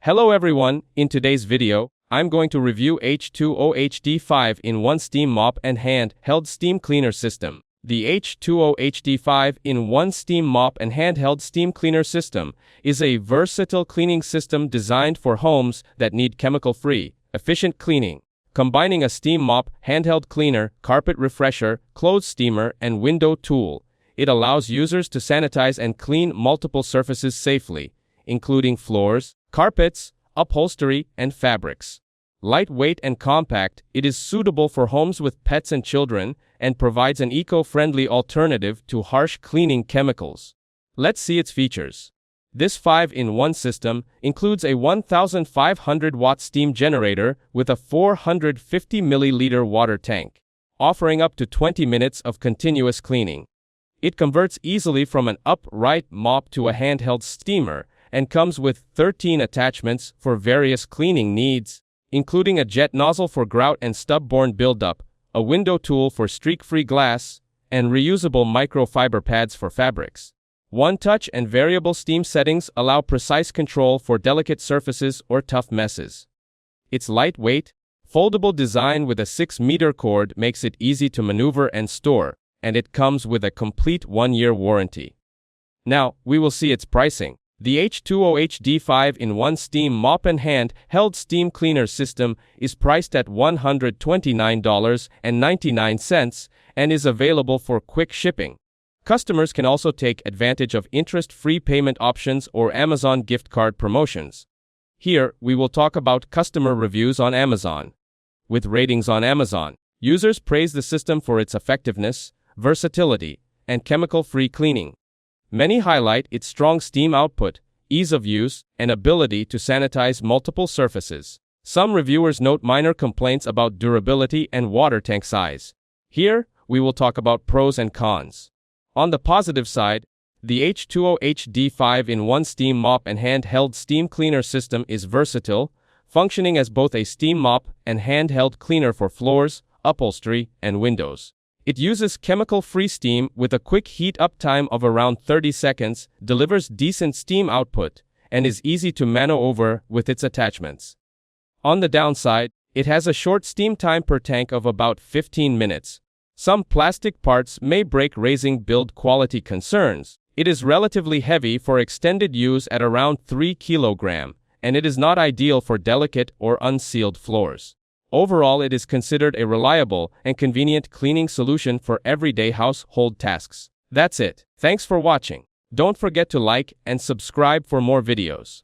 Hello everyone, in today's video, I'm going to review H20 HD 5-in-1 Steam Mop and Handheld Steam Cleaner System. The H20 HD 5-in-1 Steam Mop and Handheld Steam Cleaner System is a versatile cleaning system designed for homes that need chemical-free, efficient cleaning. Combining a steam mop, handheld cleaner, carpet refresher, clothes steamer, and window tool, it allows users to sanitize and clean multiple surfaces safely, including floors, carpets, upholstery, and fabrics. Lightweight and compact, it is suitable for homes with pets and children and provides an eco-friendly alternative to harsh cleaning chemicals. Let's see its features. This 5-in-1 system includes a 1,500-watt steam generator with a 450 milliliter water tank, offering up to 20 minutes of continuous cleaning. It converts easily from an upright mop to a handheld steamer and comes with 13 attachments for various cleaning needs, including a jet nozzle for grout and stub-borne buildup, a window tool for streak-free glass, and reusable microfiber pads for fabrics. One-touch and variable steam settings allow precise control for delicate surfaces or tough messes. Its lightweight, foldable design with a 6-meter cord makes it easy to maneuver and store, and it comes with a complete 1-year warranty. Now, we will see its pricing. The H20 HD 5-in-1 Steam Mop and Handheld Steam Cleaner System is priced at $129.99 and is available for quick shipping. Customers can also take advantage of interest-free payment options or Amazon gift card promotions. Here, we will talk about customer reviews on Amazon. With ratings on Amazon, users praise the system for its effectiveness, versatility, and chemical-free cleaning. Many highlight its strong steam output, ease of use, and ability to sanitize multiple surfaces. Some reviewers note minor complaints about durability and water tank size. Here, we will talk about pros and cons. On the positive side, the H20 HD 5-in-1 Steam Mop and Handheld Steam Cleaner System is versatile, functioning as both a steam mop and handheld cleaner for floors, upholstery, and windows. It uses chemical-free steam with a quick heat-up time of around 30 seconds, delivers decent steam output, and is easy to maneuver with its attachments. On the downside, it has a short steam time per tank of about 15 minutes. Some plastic parts may break, raising build quality concerns. It is relatively heavy for extended use at around 3 kg, and it is not ideal for delicate or unsealed floors. Overall, it is considered a reliable and convenient cleaning solution for everyday household tasks. That's it. Thanks for watching. Don't forget to like and subscribe for more videos.